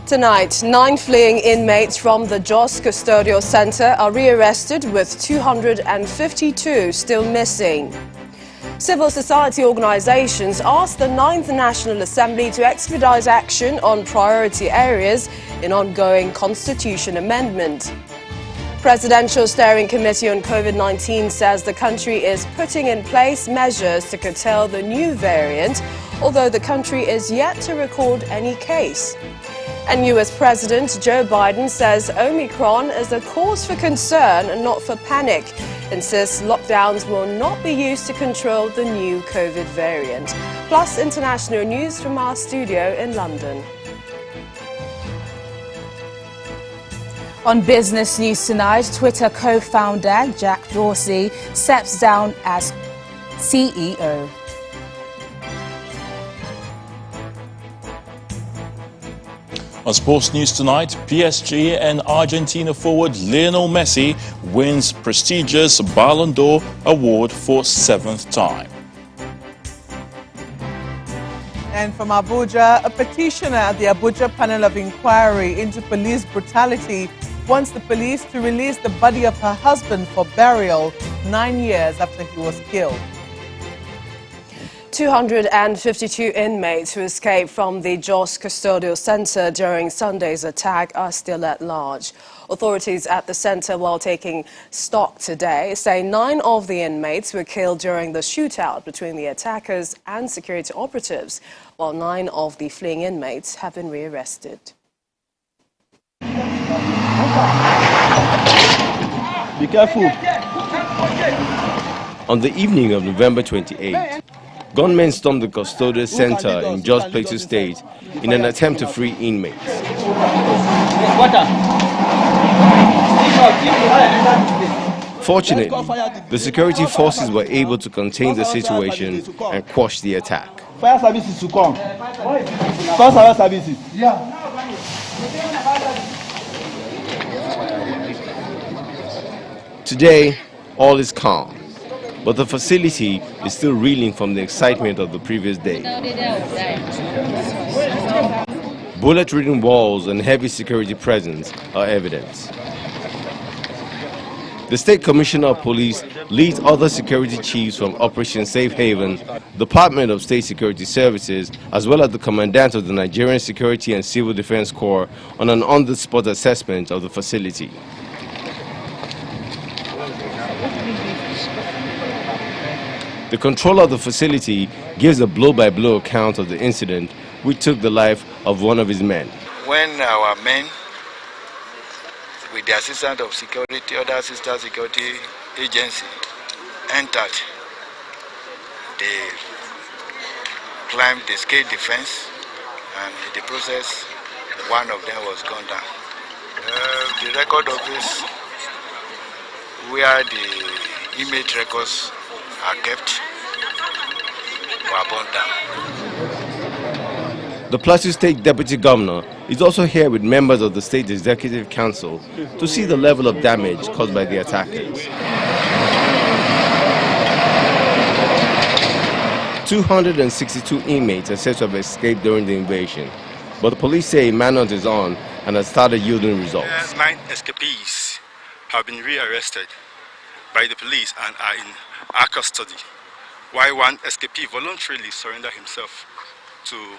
Tonight, 9 fleeing inmates from the Jos Custodial Center are rearrested with 252 still missing. Civil society organizations asked the 9th National Assembly to expedite action on priority areas in ongoing constitution amendment. Presidential Steering Committee on COVID-19 says the country is putting in place measures to curtail the new variant, although the country is yet to record any case. And US President Joe Biden says Omicron is a cause for concern and not for panic. Insists lockdowns will not be used to control the new COVID variant. Plus international news from our studio in London. On business news tonight, Twitter co-founder Jack Dorsey steps down as CEO. On sports news tonight, PSG and Argentina forward Lionel Messi wins prestigious Ballon d'Or award for 7th time. And from Abuja, a petitioner at the Abuja panel of inquiry into police brutality wants the police to release the body of her husband for burial 9 years after he was killed. 252 inmates who escaped from the Jos Custodial Center during Sunday's attack are still at large. Authorities at the center, while taking stock today, say 9 of the inmates were killed during the shootout between the attackers and security operatives, while 9 of the fleeing inmates have been rearrested. Be careful. On the evening of November 28th, gunmen stormed the custodial center in Jos Plateau State in an attempt to free inmates. Fortunately, the security forces were able to contain the situation and quash the attack. Fire services to come. Fire services. Yeah. Today, all is calm, but the facility is still reeling from the excitement of the previous day. Bullet-ridden walls and heavy security presence are evidence. The State Commissioner of Police leads other security chiefs from Operation Safe Haven, Department of State Security Services, as well as the Commandant of the Nigerian Security and Civil Defense Corps on an on-the-spot assessment of the facility. The controller of the facility gives a blow-by-blow account of the incident which took the life of one of his men. When our men, with the assistance of security, other sister security agency, entered, they climbed the scale defense, and in the process, one of them was gunned down. The record office, where the inmate records are kept, were burned down. The Plateau State Deputy Governor is also here with members of the State Executive Council to see the level of damage caused by the attackers. 262 inmates are said to have escaped during the invasion, but the police say manhunt is on and has started yielding results. 9 escapees have been rearrested by the police and are in our custody, while 1 escapee voluntarily surrendered himself to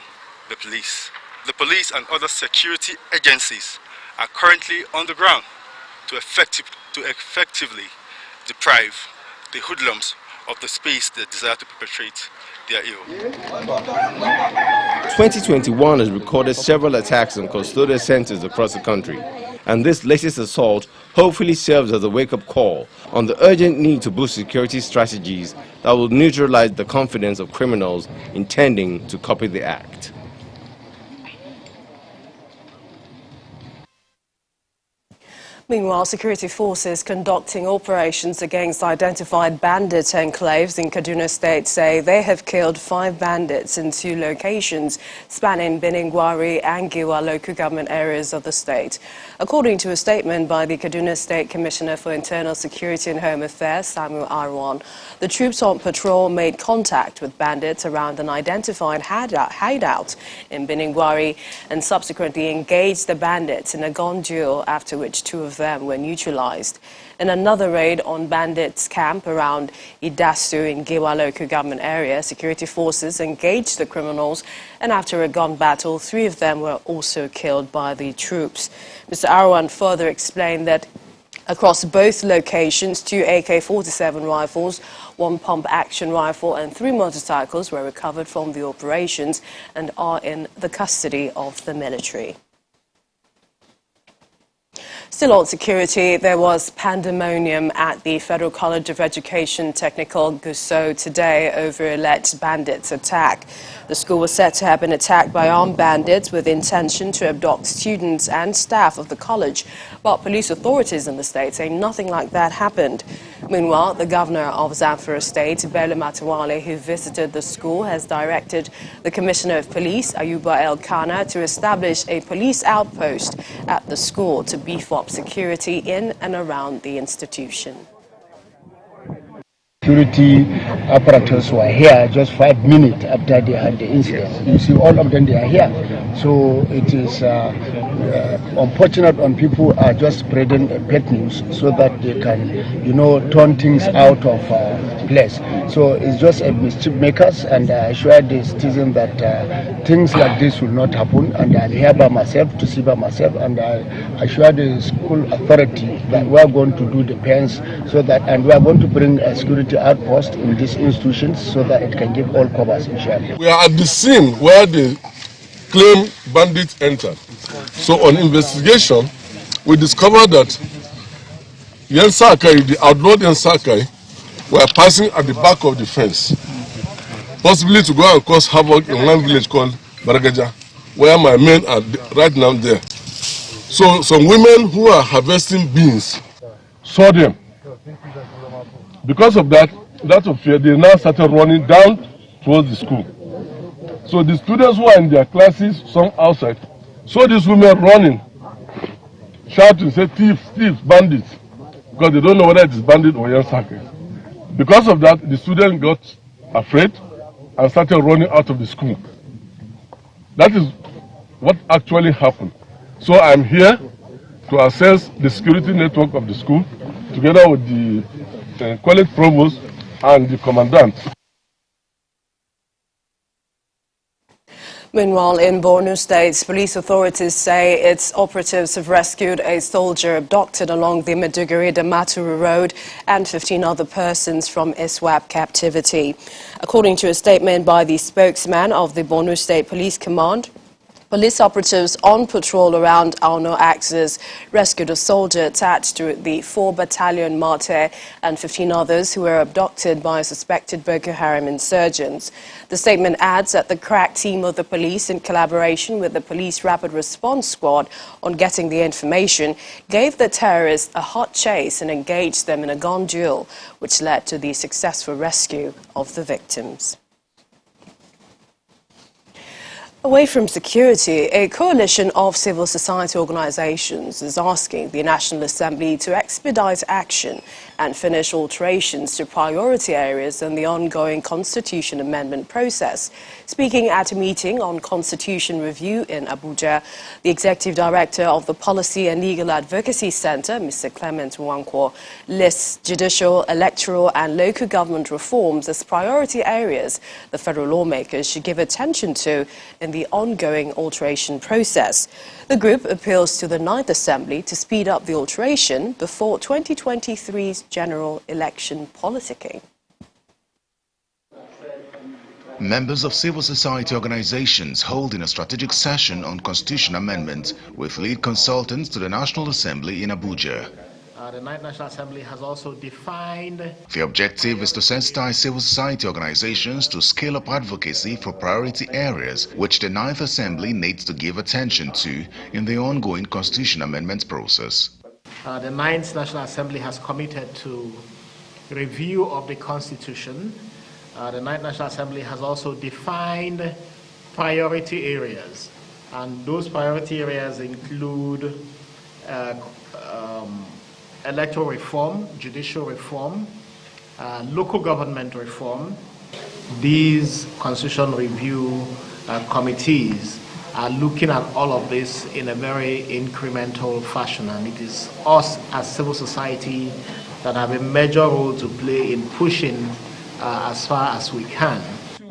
the police. The police and other security agencies are currently on the ground to effectively deprive the hoodlums of the space they desire to perpetrate their ill. 2021 has recorded several attacks on custodial centers across the country, and this latest assault hopefully serves as a wake-up call on the urgent need to boost security strategies that will neutralize the confidence of criminals intending to copy the act. Meanwhile, security forces conducting operations against identified bandit enclaves in Kaduna State say they have killed 5 bandits in 2 locations spanning Beningwari and Giwa local government areas of the state. According to a statement by the Kaduna State Commissioner for Internal Security and Home Affairs, Samuel Arwan, the troops on patrol made contact with bandits around an identified hideout in Beningwari and subsequently engaged the bandits in a gun duel, after which 2 of them were neutralized. In another raid on bandits' camp around Idasu in Giwa local government area, security forces engaged the criminals, and after a gun battle, 3 of them were also killed by the troops. Mr. Arwan further explained that across both locations, 2 AK-47 rifles, 1 pump-action rifle and 3 motorcycles were recovered from the operations and are in the custody of the military. Still on security, there was pandemonium at the Federal College of Education Technical Gusau today over alleged bandits' attack. The school was said to have been attacked by armed bandits with intention to abduct students and staff of the college, but police authorities in the state say nothing like that happened. Meanwhile, the governor of Zamfara State, Bello Matawale, who visited the school, has directed the Commissioner of Police, Ayuba El Kana, to establish a police outpost at the school to beef up security in and around the institution. Security apparatus were here just 5 minutes after they had the incident. You see, all of them, they are here. So it is unfortunate when people are just spreading fake news so that they can, turn things out of place. So it's just a mischief makers, and I assure the citizen that things like this will not happen, and I'm here by myself to see by myself, and I assure the school authority that we are going to do the pens so that, and we are going to bring a security outpost in these institutions so that it can give all covers, inshallah. We are at the scene where the claim bandits entered. So on investigation, we discovered that Yensakai, the outlawed Yensakai, were passing at the back of the fence, possibly to go and cause havoc in one village called Baragaja, where my men are right now there. So some women who are harvesting beans saw them. Because of that of fear, they now started running down towards the school. So the students who are in their classes, some outside, saw these women running, shouting, say, thieves, thieves, bandits, because they don't know whether it is bandit or Yansake. Because of that, the students got afraid and started running out of the school. That is what actually happened. So I'm here to assess the security network of the school, together with the college provost and the commandant. Meanwhile, in Borno State, police authorities say its operatives have rescued a soldier abducted along the Maiduguri-Damaturu Road and 15 other persons from ISWAP captivity. According to a statement by the spokesman of the Borno State Police Command, police operatives on patrol around Auno axis rescued a soldier attached to the 4 Battalion Mate and 15 others who were abducted by suspected Boko Haram insurgents. The statement adds that the crack team of the police, in collaboration with the Police Rapid Response Squad on getting the information, gave the terrorists a hot chase and engaged them in a gun duel, which led to the successful rescue of the victims. Away from security, a coalition of civil society organizations is asking the National Assembly to expedite action and finish alterations to priority areas in the ongoing Constitution amendment process. Speaking at a meeting on Constitution Review in Abuja, the Executive Director of the Policy and Legal Advocacy Center, Mr. Clement Nwankwo, lists judicial, electoral and local government reforms as priority areas the federal lawmakers should give attention to in the ongoing alteration process. The group appeals to the 9th Assembly to speed up the alteration before 2023's general election politicking. Members of civil society organizations holding a strategic session on constitution amendment with lead consultants to the National Assembly in Abuja. The National Assembly has also defined. The objective is to sensitize civil society organizations to scale up advocacy for priority areas which the 9th Assembly needs to give attention to in the ongoing constitution amendment process. The Ninth National Assembly has committed to review of the Constitution. The Ninth National Assembly has also defined priority areas, and those priority areas include electoral reform, judicial reform, local government reform. These constitution review committees are looking at all of this in a very incremental fashion, and it is us as civil society that have a major role to play in pushing as far as we can.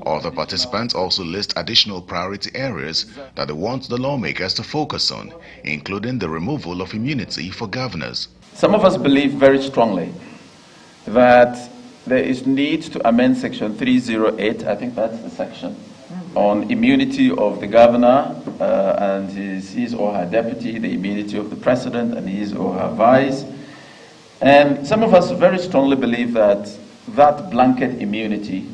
Other participants also list additional priority areas that they want the lawmakers to focus on, including the removal of immunity for governors. Some of us believe very strongly that there is need to amend Section 308, I think that's the section, on immunity of the governor and his or her deputy, the immunity of the president and his or her vice. And some of us very strongly believe that that blanket immunity,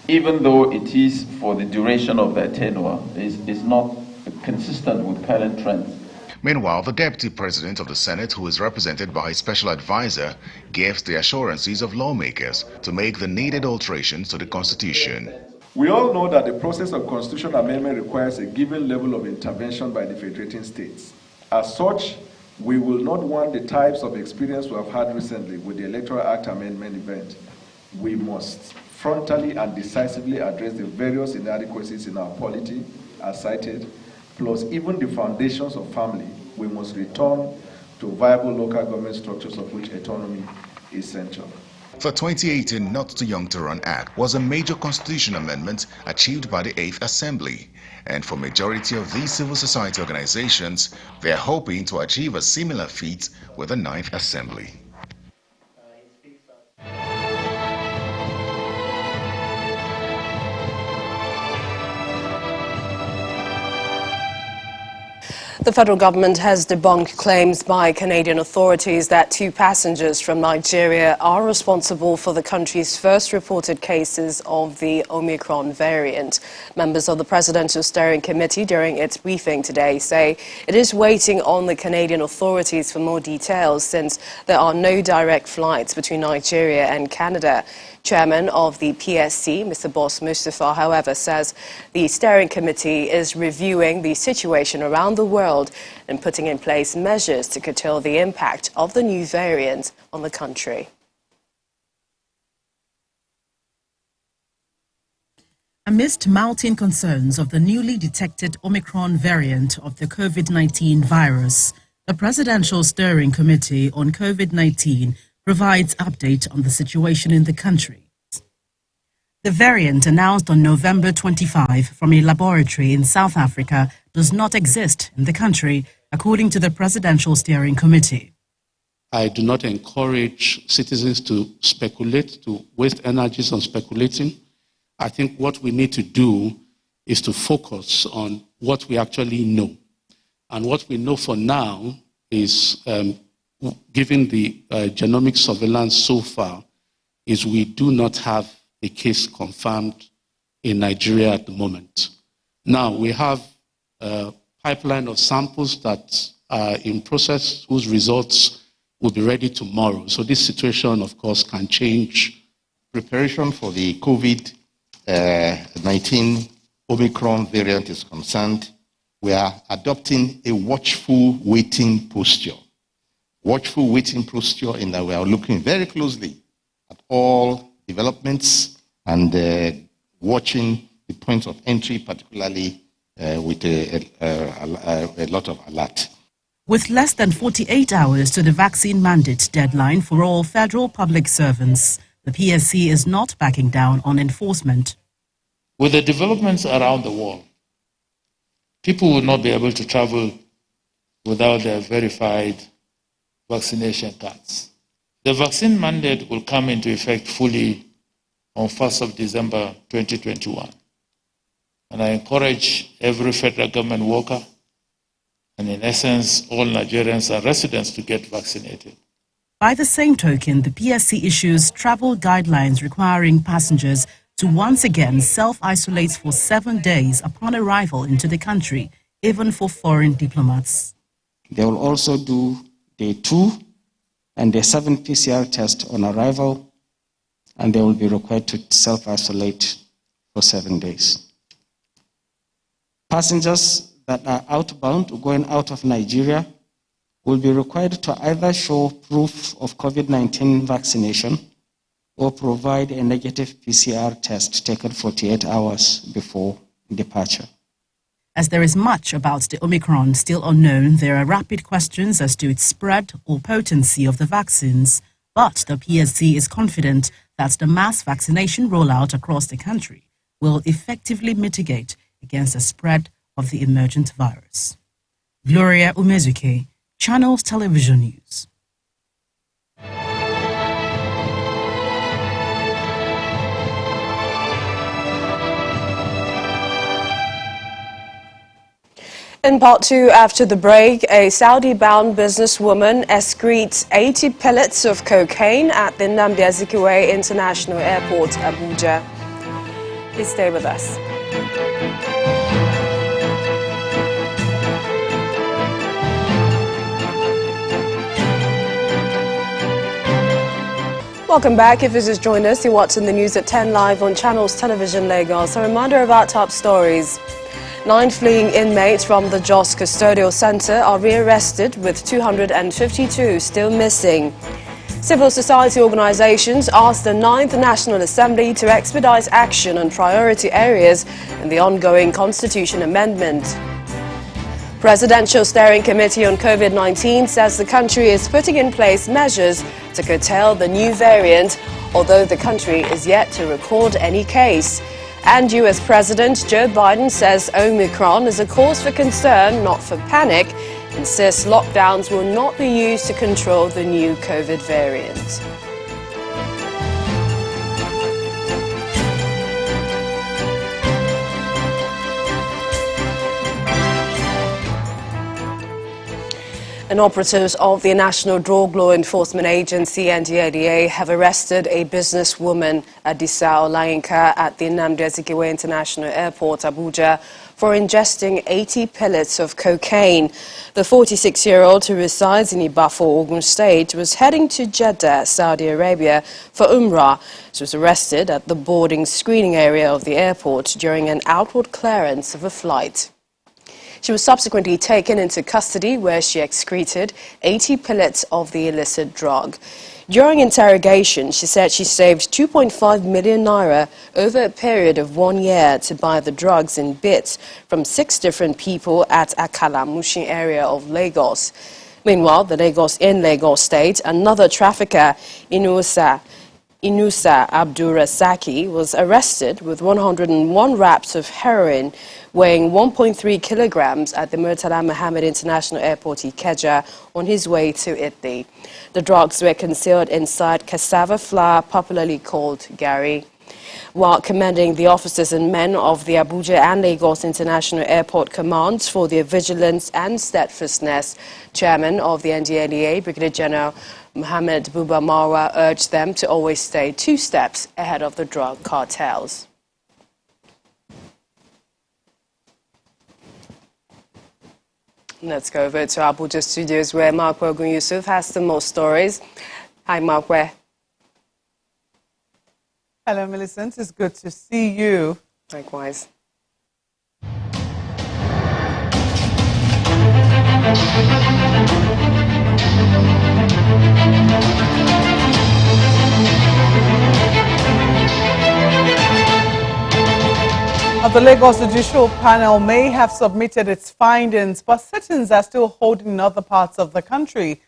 even though it is for the duration of their tenure, is not consistent with current trends. Meanwhile, the Deputy President of the Senate, who is represented by his special advisor, gives the assurances of lawmakers to make the needed alterations to the Constitution. We all know that the process of constitutional amendment requires a given level of intervention by the federating states. As such, we will not want the types of experience we have had recently with the Electoral Act amendment event. We must frontally and decisively address the various inadequacies in our polity, as cited, plus even the foundations of family. We must return to viable local government structures of which autonomy is central. The 2018 Not Too Young to Run Act was a major constitutional amendment achieved by the 8th Assembly. And for majority of these civil society organizations, they are hoping to achieve a similar feat with the 9th Assembly. The federal government has debunked claims by Canadian authorities that 2 passengers from Nigeria are responsible for the country's first reported cases of the Omicron variant. Members of the Presidential Steering Committee during its briefing today say it is waiting on the Canadian authorities for more details since there are no direct flights between Nigeria and Canada. Chairman of the PSC, Mr. Boss Mustafa, however, says the steering committee is reviewing the situation around the world and putting in place measures to curtail the impact of the new variant on the country. Amidst mounting concerns of the newly detected Omicron variant of the COVID-19 virus, the Presidential Steering Committee on COVID-19 provides update on the situation in the country. The variant announced on November 25 from a laboratory in South Africa does not exist in the country, according to the Presidential Steering Committee. I do not encourage citizens to speculate, to waste energies on speculating. I think what we need to do is to focus on what we actually know. And what we know for now is given the genomic surveillance so far, is we do not have a case confirmed in Nigeria at the moment. Now, we have a pipeline of samples that are in process whose results will be ready tomorrow. So this situation, of course, can change. Preparation for the COVID-19 Omicron variant is concerned, we are adopting a watchful waiting posture. Watchful waiting posture in that we are looking very closely at all developments and watching the points of entry, particularly with a lot of alert. With less than 48 hours to the vaccine mandate deadline for all federal public servants, the PSC is not backing down on enforcement. With the developments around the world, people will not be able to travel without their verified vaccination cards. The vaccine mandate will come into effect fully on 1st of December 2021. And I encourage every federal government worker and in essence all Nigerians and residents to get vaccinated. By the same token, the PSC issues travel guidelines requiring passengers to once again self-isolate for 7 days upon arrival into the country, even for foreign diplomats. They will also do day 2 and a 7 PCR test on arrival, and they will be required to self-isolate for 7 days. Passengers that are outbound or going out of Nigeria will be required to either show proof of COVID-19 vaccination or provide a negative PCR test taken 48 hours before departure. As there is much about the Omicron still unknown, there are rapid questions as to its spread or potency of the vaccines, but the PSC is confident that the mass vaccination rollout across the country will effectively mitigate against the spread of the emergent virus. Gloria Umezuke, Channels Television News. In part two, after the break, a Saudi-bound businesswoman excretes 80 pellets of cocaine at the Nnamdi Azikiwe International Airport, Abuja. Please stay with us. Welcome back. If you just joined us, you're watching the news at 10 live on Channels Television Lagos. A reminder of our top stories. 9 fleeing inmates from the Jos Custodial Center are rearrested, with 252 still missing. Civil society organizations asked the 9th National Assembly to expedite action on priority areas in the ongoing Constitution Amendment. Presidential Steering Committee on COVID-19 says the country is putting in place measures to curtail the new variant, although the country is yet to record any case. And US President Joe Biden says Omicron is a cause for concern, not for panic, insists lockdowns will not be used to control the new COVID variant. And operatives of the National Drug Law Enforcement Agency, NDLEA, have arrested a businesswoman, Adisa Olayinka, at the Nnamdi Azikiwe International Airport, Abuja, for ingesting 80 pellets of cocaine. The 46-year-old, who resides in Ibafo, Ogun State, was heading to Jeddah, Saudi Arabia, for Umrah. She was arrested at the boarding screening area of the airport during an outward clearance of a flight. She was subsequently taken into custody, where she excreted 80 pellets of the illicit drug. During interrogation, she said she saved 2.5 million naira over a period of 1 year to buy the drugs in bits from 6 different people at Akala Mushin area of Lagos. Meanwhile, in Lagos State, another trafficker, Inusa Abdul Razaki, was arrested with 101 wraps of heroin weighing 1.3 kilograms at the Murtala Mohammed International Airport, Ikeja, on his way to Italy. The drugs were concealed inside cassava flour, popularly called gari. While commending the officers and men of the Abuja and Lagos International Airport Commands for their vigilance and steadfastness, Chairman of the NDLEA, Brigadier General Mohammed Buba Marwa, urged them to always stay 2 steps ahead of the drug cartels. Let's go over to Abuja studios, where Mark Ogun Yusuf has the most stories. Hi, Mark. Hello, Millicent. It's good to see you. Likewise. The Lagos Judicial Panel may have submitted its findings, but sittings are still holding in other parts of the country.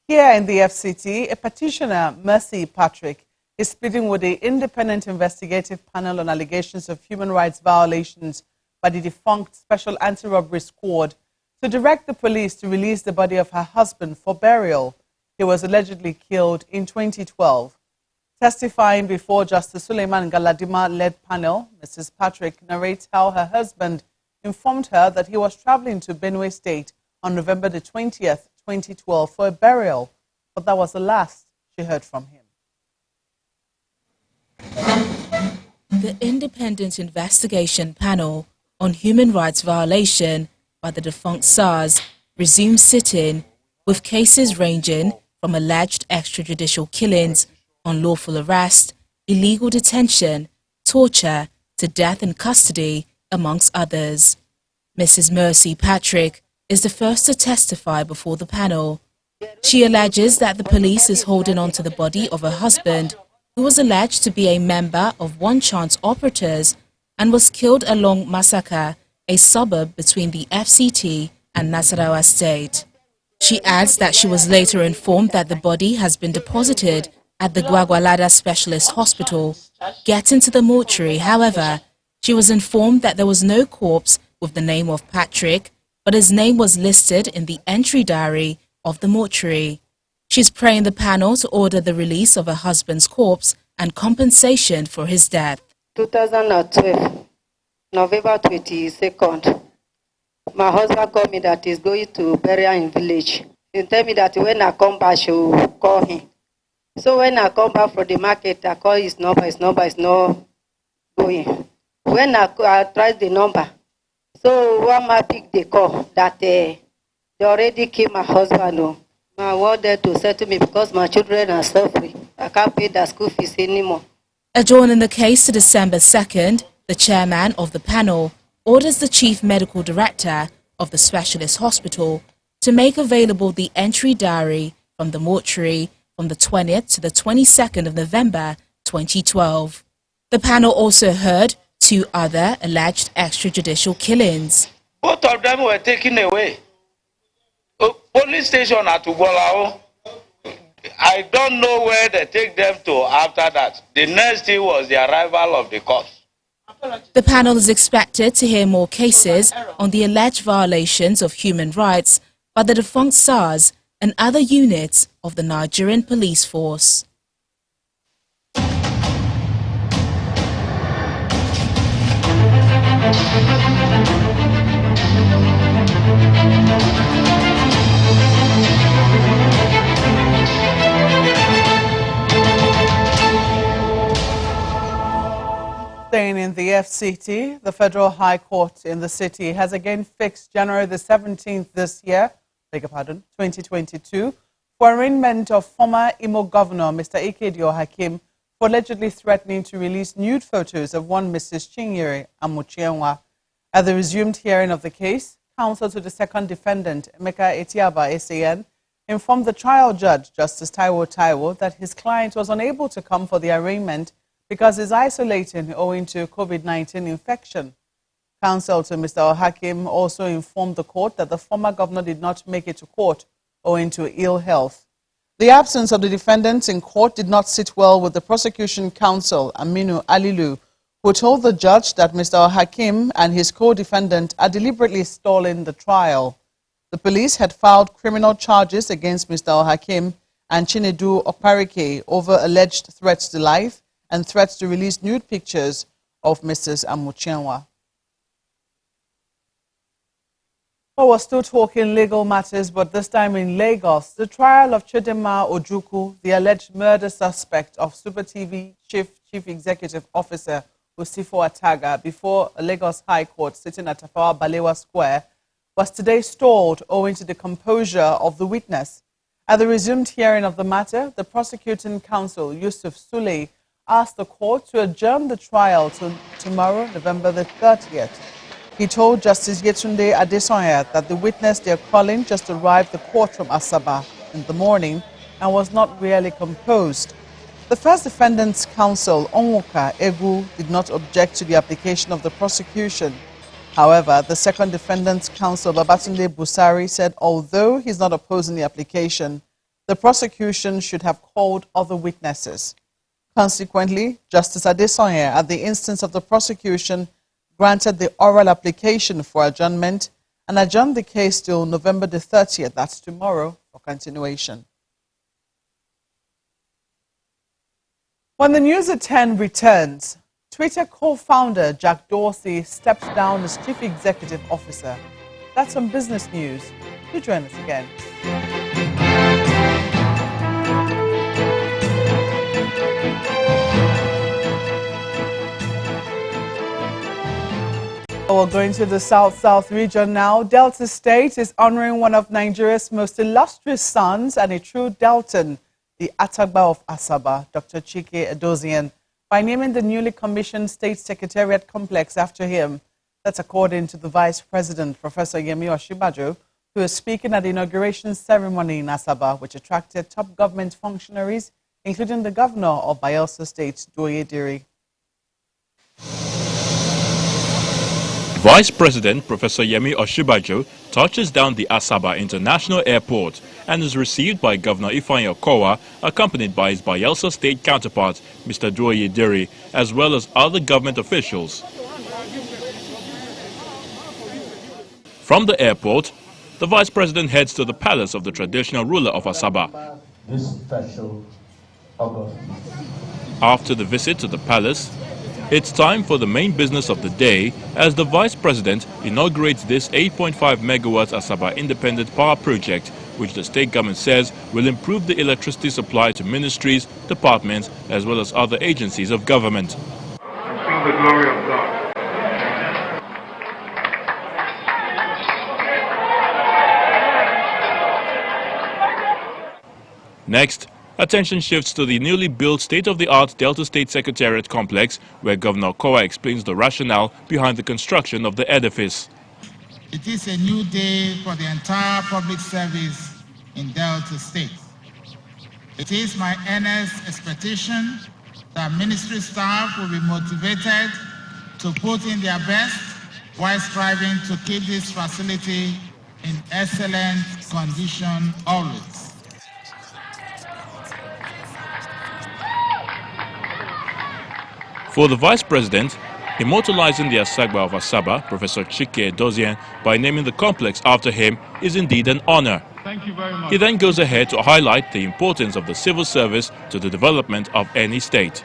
Here in the FCT, a petitioner, Mercy Patrick, is pleading with the Independent Investigative Panel on allegations of human rights violations by the defunct Special Anti-Robbery Squad to direct the police to release the body of her husband for burial. He was allegedly killed in 2012. Testifying before Justice Suleiman Galadima-led panel, Mrs. Patrick narrates how her husband informed her that he was traveling to Benue State on November the 20th, 2012 for a burial, but that was the last she heard from him. The Independent Investigation Panel on Human Rights Violation by the defunct SARS resumed sitting, with cases ranging from alleged extrajudicial killings, unlawful arrest, illegal detention, torture, to death in custody, amongst others. Mrs. Mercy Patrick is the first to testify before the panel. She alleges that the police is holding on to the body of her husband, who was alleged to be a member of One Chance Operators and was killed along Masaka, a suburb between the FCT and Nasarawa State. She adds that she was later informed that the body has been deposited at the Gwagwalada Specialist Hospital. Getting to the mortuary, however, she was informed that there was no corpse with the name of Patrick, but his name was listed in the entry diary of the mortuary. She's praying the panel to order the release of her husband's corpse and compensation for his death. 2012, November 22nd, my husband called me that he's going to burial in village. He told me that when I come back, she will call him. So when I come back from the market, I call his number is not going. When I tried the number, so one man picked the call that they already killed my husband. I wanted to settle me because my children are suffering. I can't pay the school fees anymore. Adjourning the case to December 2nd, the chairman of the panel orders the chief medical director of the specialist hospital to make available the entry diary from the mortuary from the 20th to the 22nd of November 2012. The panel also heard 2 other alleged extrajudicial killings. Both of them were taken away. Police station at Ugolao. I don't know where they take them to after that. The next thing was the arrival of the cops. The panel is expected to hear more cases on the alleged violations of human rights by the defunct SARS and other units of the Nigerian police force. Staying in the FCT, the Federal High Court in the city has again fixed January the 17th this year, 2022, for arraignment of former Imo Governor Mr. Ikedio Hakim for allegedly threatening to release nude photos of one Mrs. Chinyere Amuchienwa. At the resumed hearing of the case, counsel to the second defendant, Emeka Etiaba SAN, informed the trial judge, Justice Taiwo, that his client was unable to come for the arraignment because he's isolating owing to COVID-19 infection. Counsel to Mr. Hakim also informed the court that the former governor did not make it to court owing to ill health. The absence of the defendants in court did not sit well with the prosecution counsel, Aminu Alilu, who told the judge that Mr. Hakim and his co-defendant are deliberately stalling the trial. The police had filed criminal charges against Mr. Hakim and Chinedu Oparike over alleged threats to life and threats to release nude pictures of Mrs. Amuchienwa. Well, we're still talking legal matters, but this time in Lagos, the trial of Chidinma Ojukwu, the alleged murder suspect of Super TV Chief Executive Officer Usifo Ataga, before a Lagos High Court sitting at Tafawa Balewa Square, was today stalled owing to the composure of the witness. At the resumed hearing of the matter, the prosecuting counsel, Yusuf Sule, asked the court to adjourn the trial to tomorrow, November the 30th. He told Justice Yetunde Adesanya that the witness they're calling just arrived the court from Asaba in the morning and was not really composed. The first defendant's counsel, Onwoka Egu, did not object to the application of the prosecution. However, the second defendant's counsel, Babatunde Busari, said although he's not opposing the application, the prosecution should have called other witnesses. Consequently, Justice Adesanya, at the instance of the prosecution, granted the oral application for adjournment and adjourned the case till November the 30th, that's tomorrow, for continuation. When the news at 10 returns, Twitter co-founder Jack Dorsey steps down as Chief Executive Officer. That's some business news. Do join us again. We're going to the South region now. Delta State is honoring one of Nigeria's most illustrious sons and a true Deltan, the Atagba of Asaba, Dr. Chike Edozian, by naming the newly commissioned State Secretariat complex after him. That's according to the Vice President, Professor Yemi Osinbajo, who is speaking at the inauguration ceremony in Asaba, which attracted top government functionaries, including the governor of Bayelsa State, Doye Diri. Vice President Professor Yemi Osinbajo touches down the Asaba International Airport and is received by Governor Ifeanyi Okowa, accompanied by his Bayelsa State counterpart, Mr. Doye Diri, as well as other government officials. From the airport, the Vice President heads to the palace of the traditional ruler of Asaba. This special August. After the visit to the palace, it's time for the main business of the day as the Vice President inaugurates this 8.5 megawatts Asaba Independent Power Project, which the state government says will improve the electricity supply to ministries, departments, as well as other agencies of government. Show the glory of God. Next, attention shifts to the newly built state-of-the-art Delta State Secretariat complex, where Governor Okowa explains the rationale behind the construction of the edifice. It is a new day for the entire public service in Delta State. It is my earnest expectation that ministry staff will be motivated to put in their best while striving to keep this facility in excellent condition always. For the Vice President, immortalizing the Asagba of Asaba, Professor Chike Edozian, by naming the complex after him is indeed an honor. Thank you very much. He then goes ahead to highlight the importance of the civil service to the development of any state.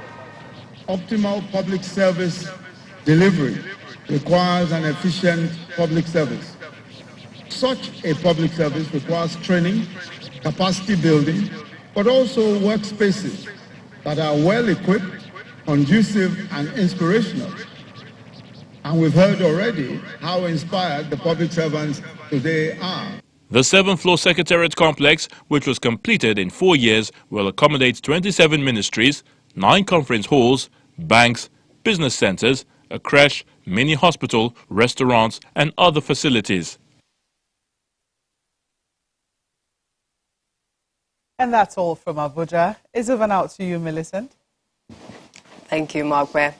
Optimal public service delivery requires an efficient public service. Such a public service requires training, capacity building, but also workspaces that are well equipped, conducive and inspirational. And we've heard already how inspired the public servants today are. The 7th-floor Secretariat complex, which was completed in 4 years, will accommodate 27 ministries, 9 conference halls, banks, business centers, a creche, mini hospital, restaurants and other facilities. And that's all from Abuja. It's over now to you, Millicent. Thank you, Margaret.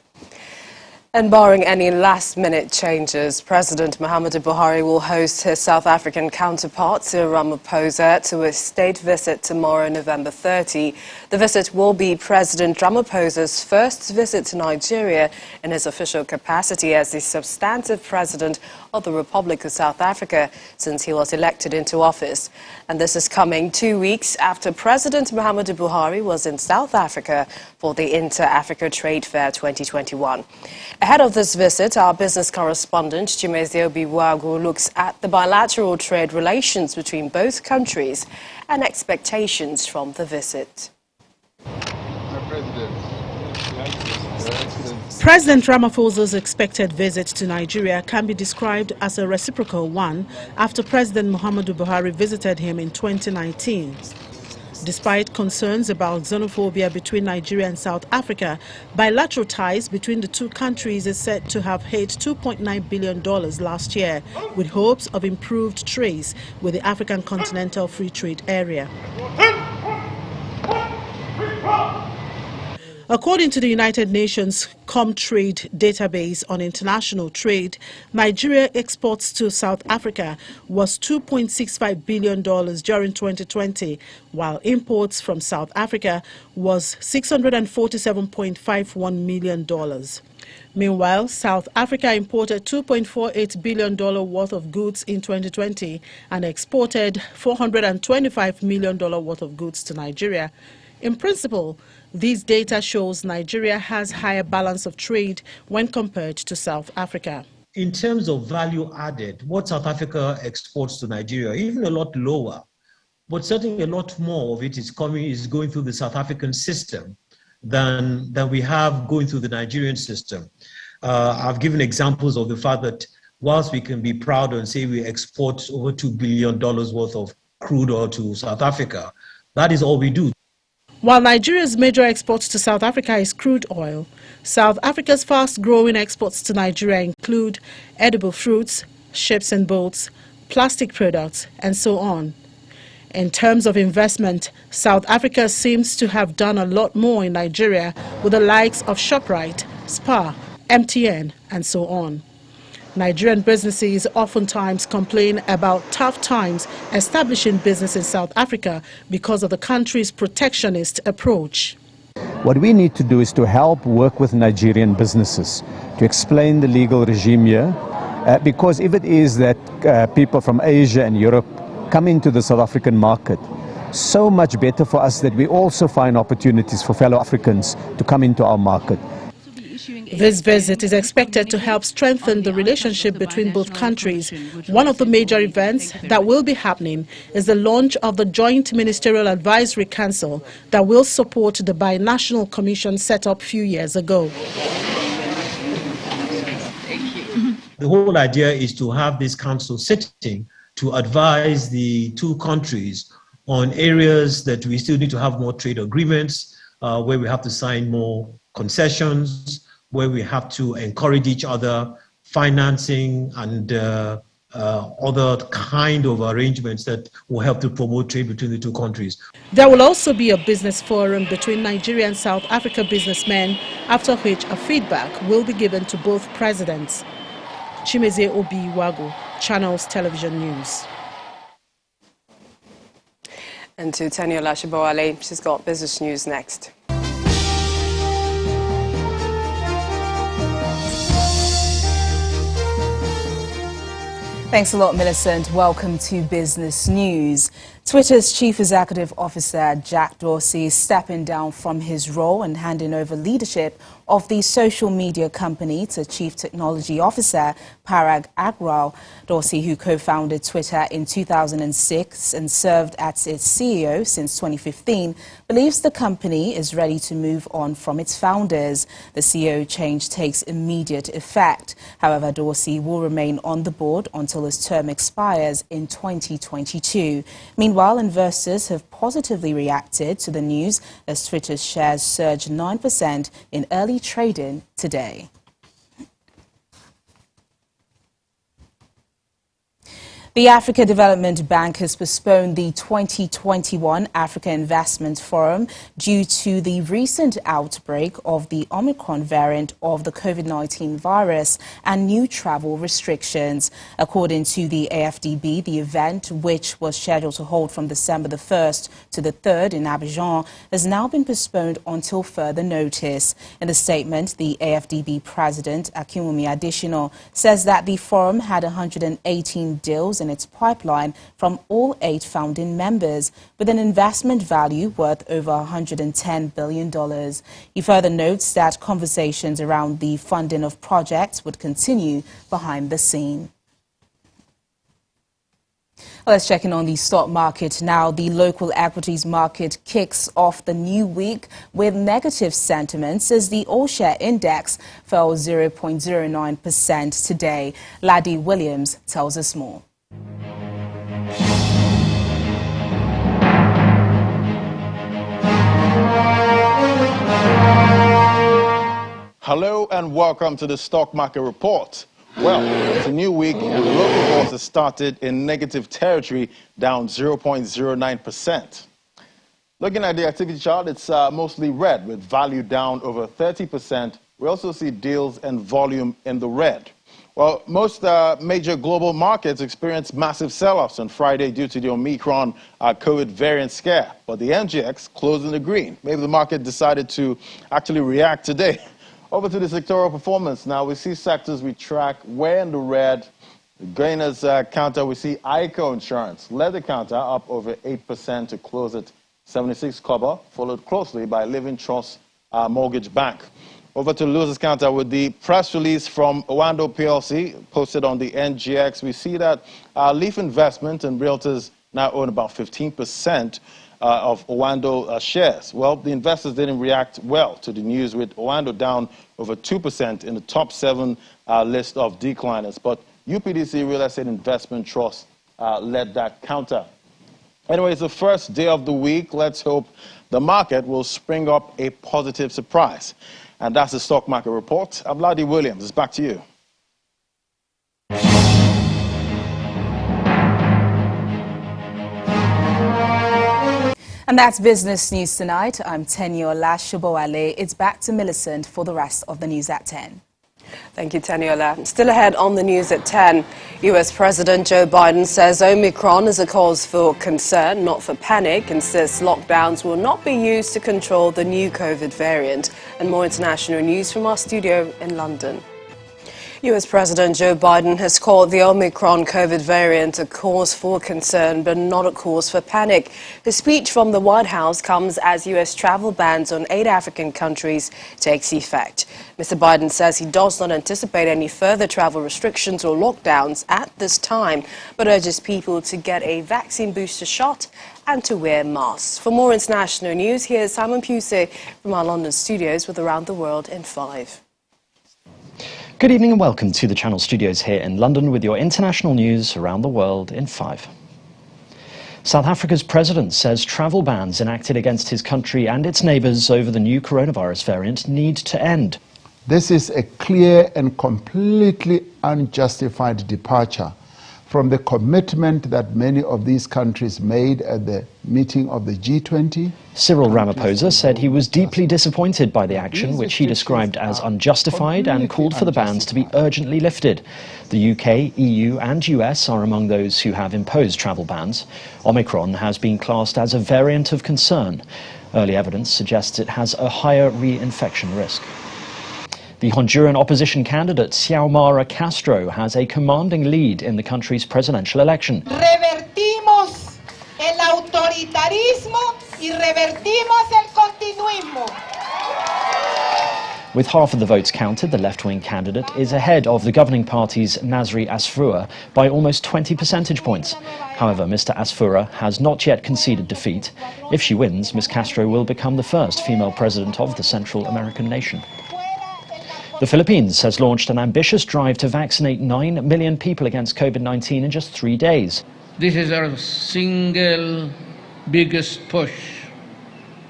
And barring any last-minute changes, President Muhammadu Buhari will host his South African counterpart, Cyril Ramaphosa, to a state visit tomorrow, November 30. The visit will be President Ramaphosa's first visit to Nigeria in his official capacity as the substantive president of the Republic of South Africa since he was elected into office. And this is coming 2 weeks after President Muhammadu Buhari was in South Africa for the Inter-Africa Trade Fair 2021. Ahead of this visit, our business correspondent, Chimeze Obiwagu, looks at the bilateral trade relations between both countries and expectations from the visit. President Ramaphosa's expected visit to Nigeria can be described as a reciprocal one after President Muhammadu Buhari visited him in 2019. Despite concerns about xenophobia between Nigeria and South Africa, bilateral ties between the two countries is said to have hit $2.9 billion last year, with hopes of improved trade with the African Continental Free Trade Area. According to the United Nations Comtrade database on international trade, Nigeria exports to South Africa was $2.65 billion during 2020, while imports from South Africa was $647.51 million. Meanwhile, South Africa imported $2.48 billion worth of goods in 2020 and exported $425 million worth of goods to Nigeria. In principle, this data shows Nigeria has higher balance of trade when compared to South Africa. In terms of value added, what South Africa exports to Nigeria, even a lot lower, but certainly a lot more of it is going through the South African system than we have going through the Nigerian system. I've given examples of the fact that whilst we can be proud and say we export over $2 billion worth of crude oil to South Africa, that is all we do. While Nigeria's major exports to South Africa is crude oil, South Africa's fast-growing exports to Nigeria include edible fruits, ships and boats, plastic products, and so on. In terms of investment, South Africa seems to have done a lot more in Nigeria with the likes of ShopRite, Spar, MTN, and so on. Nigerian businesses oftentimes complain about tough times establishing business in South Africa because of the country's protectionist approach. What we need to do is to help work with Nigerian businesses to explain the legal regime here, because if it is that people from Asia and Europe come into the South African market, so much better for us that we also find opportunities for fellow Africans to come into our market. This visit is expected to help strengthen the relationship between both countries. One of the major events that will be happening is the launch of the Joint Ministerial Advisory Council that will support the binational commission set up a few years ago. The whole idea is to have this council sitting to advise the two countries on areas that we still need to have more trade agreements, where we have to sign more concessions, where we have to encourage each other, financing and other kind of arrangements that will help to promote trade between the two countries. There will also be a business forum between Nigeria and South Africa businessmen, after which a feedback will be given to both presidents. Chimeze Obi-Wago, Channels Television News. And to Tanya Lashabowale, she's got business news next. Thanks a lot, Millicent. Welcome to Business News. Twitter's Chief Executive Officer Jack Dorsey is stepping down from his role and handing over leadership of the social media company to Chief Technology Officer Parag Agrawal. Dorsey, who co-founded Twitter in 2006 and served as its CEO since 2015, believes the company is ready to move on from its founders. The CEO change takes immediate effect. However, Dorsey will remain on the board until his term expires in 2022. Meanwhile, investors have positively reacted to the news as Twitter's shares surged 9% in early trading today. The Africa Development Bank has postponed the 2021 Africa Investment Forum due to the recent outbreak of the Omicron variant of the COVID-19 virus and new travel restrictions. According to the AFDB, the event, which was scheduled to hold from December the 1st to the 3rd in Abidjan, has now been postponed until further notice. In the statement, the AFDB president, Akinwumi Adesina, says that the forum had 118 deals in its pipeline from all 8 founding members, with an investment value worth over $110 billion. He further notes that conversations around the funding of projects would continue behind the scene. Let's check in on the stock market now. The local equities market kicks off the new week with negative sentiments as the all-share index fell 0.09% today. Laddie Williams tells us more. Hello and welcome to the Stock Market Report. Well, it's a new week and the local bourse has started in negative territory, down 0.09%. Looking at the activity chart, it's mostly red with value down over 30%. We also see deals and volume in the red. Well, most major global markets experienced massive sell-offs on Friday due to the Omicron COVID variant scare, but the NGX closed in the green. Maybe the market decided to actually react today. Over to the sectoral performance now. We see sectors we track way in the red. The gainers counter, we see ICO Insurance led the counter up over 8% to close at 76 kobo, followed closely by Living Trust Mortgage Bank. Over to the losers counter with the press release from Owando PLC posted on the NGX. We see that Leaf Investment and Realtors now own about 15% of Owando shares. Well, the investors didn't react well to the news, with Owando down over 2% in the top 7 list of decliners. But UPDC Real Estate Investment Trust led that counter. Anyway, it's the first day of the week. Let's hope the market will spring up a positive surprise. And that's the stock market report. I'm Vladi Williams. It's back to you. And that's business news tonight. I'm Teniola Shobowale. It's back to Millicent for the rest of the news at 10. Thank you, Teniola. Still ahead on the news at 10, U.S. President Joe Biden says Omicron is a cause for concern, not for panic, and says lockdowns will not be used to control the new COVID variant. And more international news from our studio in London. U.S. President Joe Biden has called the Omicron COVID variant a cause for concern, but not a cause for panic. His speech from the White House comes as U.S. travel bans on 8 African countries takes effect. Mr. Biden says he does not anticipate any further travel restrictions or lockdowns at this time, but urges people to get a vaccine booster shot and to wear masks. For more international news, here's Simon Pusey from our London studios with Around the World in 5. Good evening and welcome to the Channel Studios here in London with your international news around the world in 5. South Africa's president says travel bans enacted against his country and its neighbours over the new coronavirus variant need to end. This is a clear and completely unjustified departure from the commitment that many of these countries made at the meeting of the G20. Cyril Ramaphosa said he was deeply disappointed by the action, which he described as unjustified, and called for the bans to be urgently lifted. The UK, EU and US are among those who have imposed travel bans. Omicron has been classed as a variant of concern. Early evidence suggests it has a higher reinfection risk. The Honduran opposition candidate Xiomara Castro has a commanding lead in the country's presidential election. Revertimos el autoritarismo y revertimos el continuismo. With half of the votes counted, the left-wing candidate is ahead of the governing party's Nasri Asfour by almost 20 percentage points. However, Mr. Asfour has not yet conceded defeat. If she wins, Ms. Castro will become the first female president of the Central American nation. The Philippines has launched an ambitious drive to vaccinate 9 million people against COVID-19 in just 3 days. This is our single biggest push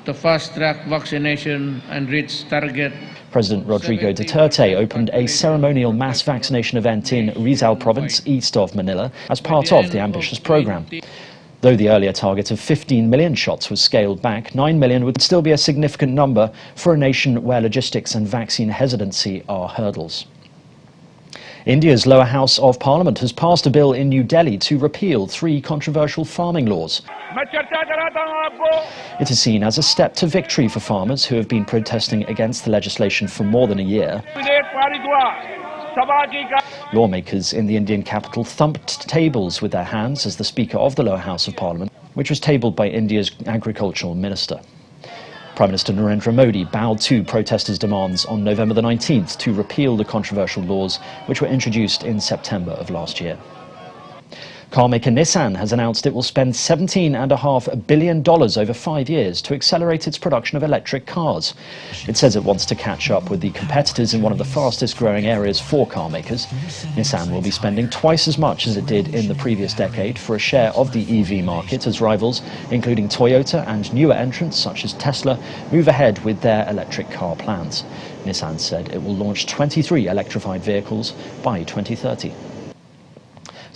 to fast-track vaccination and reach target. President Rodrigo Duterte opened a ceremonial mass vaccination event in Rizal province, east of Manila, as part of the ambitious program. Though the earlier target of 15 million shots was scaled back, 9 million would still be a significant number for a nation where logistics and vaccine hesitancy are hurdles. India's lower house of parliament has passed a bill in New Delhi to repeal 3 controversial farming laws. It is seen as a step to victory for farmers who have been protesting against the legislation for more than a year. Lawmakers in the Indian capital thumped tables with their hands as the Speaker of the lower house of parliament, which was tabled by India's agricultural minister. Prime Minister Narendra Modi bowed to protesters' demands on November the 19th to repeal the controversial laws which were introduced in September of last year. Car maker Nissan has announced it will spend $17.5 billion over 5 years to accelerate its production of electric cars. It says it wants to catch up with the competitors in one of the fastest growing areas for car makers. Nissan will be spending twice as much as it did in the previous decade for a share of the EV market as rivals, including Toyota and newer entrants such as Tesla, move ahead with their electric car plans. Nissan said it will launch 23 electrified vehicles by 2030.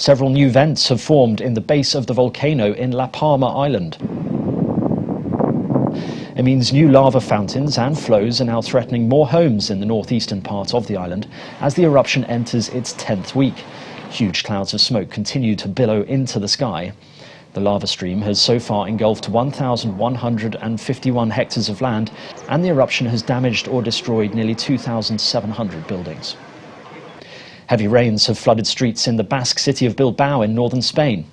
Several new vents have formed in the base of the volcano in La Palma Island. It means new lava fountains and flows are now threatening more homes in the northeastern part of the island as the eruption enters its 10th week. Huge clouds of smoke continue to billow into the sky. The lava stream has so far engulfed 1,151 hectares of land, and the eruption has damaged or destroyed nearly 2,700 buildings. Heavy rains have flooded streets in the Basque city of Bilbao in northern Spain.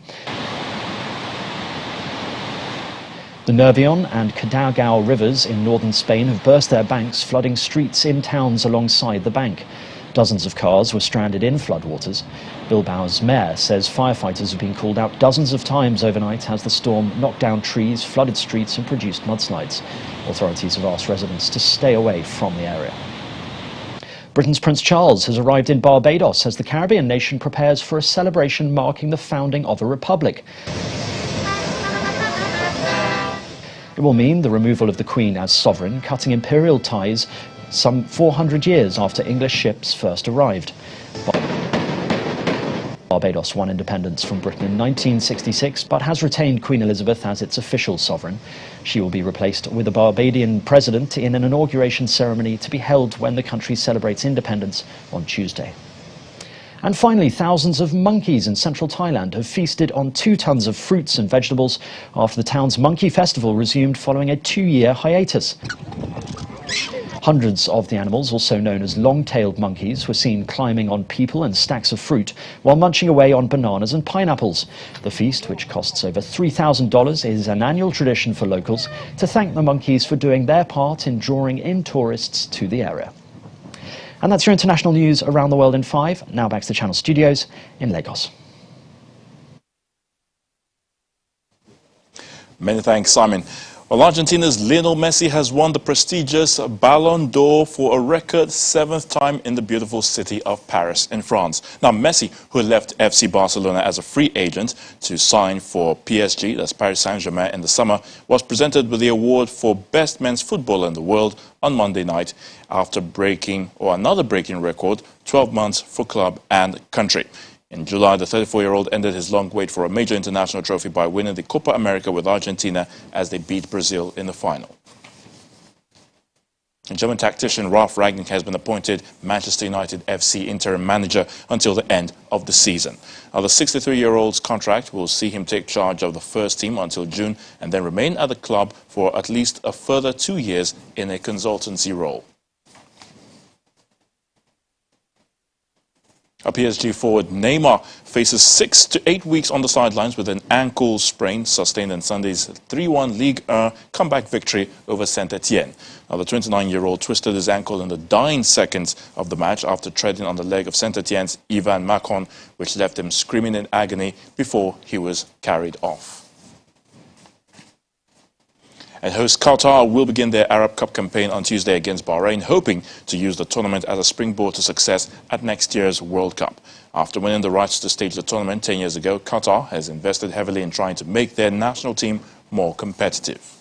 The Nervion and Cadagao rivers in northern Spain have burst their banks, flooding streets in towns alongside the bank. Dozens of cars were stranded in floodwaters. Bilbao's mayor says firefighters have been called out dozens of times overnight as the storm knocked down trees, flooded streets and produced mudslides. Authorities have asked residents to stay away from the area. Britain's Prince Charles has arrived in Barbados as the Caribbean nation prepares for a celebration marking the founding of a republic. It will mean the removal of the Queen as sovereign, cutting imperial ties some 400 years after English ships first arrived. Barbados won independence from Britain in 1966, but has retained Queen Elizabeth as its official sovereign. She will be replaced with a Barbadian president in an inauguration ceremony to be held when the country celebrates independence on Tuesday. And finally, thousands of monkeys in central Thailand have feasted on 2 tons of fruits and vegetables after the town's monkey festival resumed following a 2-year hiatus. Hundreds of the animals, also known as long-tailed monkeys, were seen climbing on people and stacks of fruit while munching away on bananas and pineapples. The feast, which costs over $3,000, is an annual tradition for locals to thank the monkeys for doing their part in drawing in tourists to the area. And that's your international news around the world in 5. Now back to the Channel Studios in Lagos. Many thanks, Simon. Well, Argentina's Lionel Messi has won the prestigious Ballon d'Or for a record 7th time in the beautiful city of Paris in France. Now, Messi, who left FC Barcelona as a free agent to sign for PSG, that's Paris Saint-Germain, in the summer, was presented with the award for best men's footballer in the world on Monday night after breaking record, 12 months for club and country. In July, the 34-year-old ended his long wait for a major international trophy by winning the Copa America with Argentina as they beat Brazil in the final. German tactician Ralf Rangnick has been appointed Manchester United FC interim manager until the end of the season. Now, the 63-year-old's contract will see him take charge of the first team until June and then remain at the club for at least a further 2 years in a consultancy role. A PSG forward Neymar faces 6 to 8 weeks on the sidelines with an ankle sprain sustained in Sunday's 3-1 Ligue 1 comeback victory over Saint-Etienne. Now, the 29-year-old twisted his ankle in the dying seconds of the match after treading on the leg of Saint-Etienne's Ivan Macron, which left him screaming in agony before he was carried off. And host Qatar will begin their Arab Cup campaign on Tuesday against Bahrain, hoping to use the tournament as a springboard to success at next year's World Cup. After winning the rights to stage the tournament 10 years ago, Qatar has invested heavily in trying to make their national team more competitive.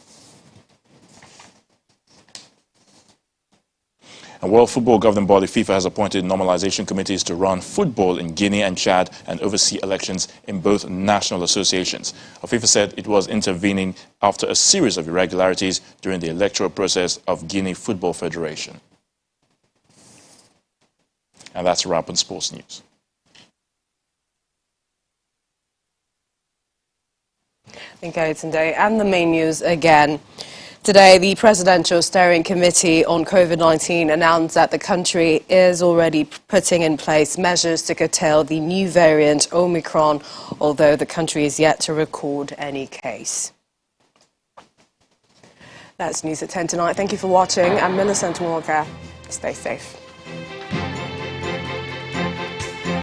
A World Football Governing Body, FIFA, has appointed normalization committees to run football in Guinea and Chad and oversee elections in both national associations. FIFA said it was intervening after a series of irregularities during the electoral process of Guinea Football Federation. And that's a wrap on sports news. Thank you, Tunde. And the main news again. Today, the Presidential Steering Committee on COVID-19 announced that the country is already putting in place measures to curtail the new variant Omicron, although the country is yet to record any case. That's news at 10 tonight. Thank you for watching. I'm Millicent Walker. Stay safe.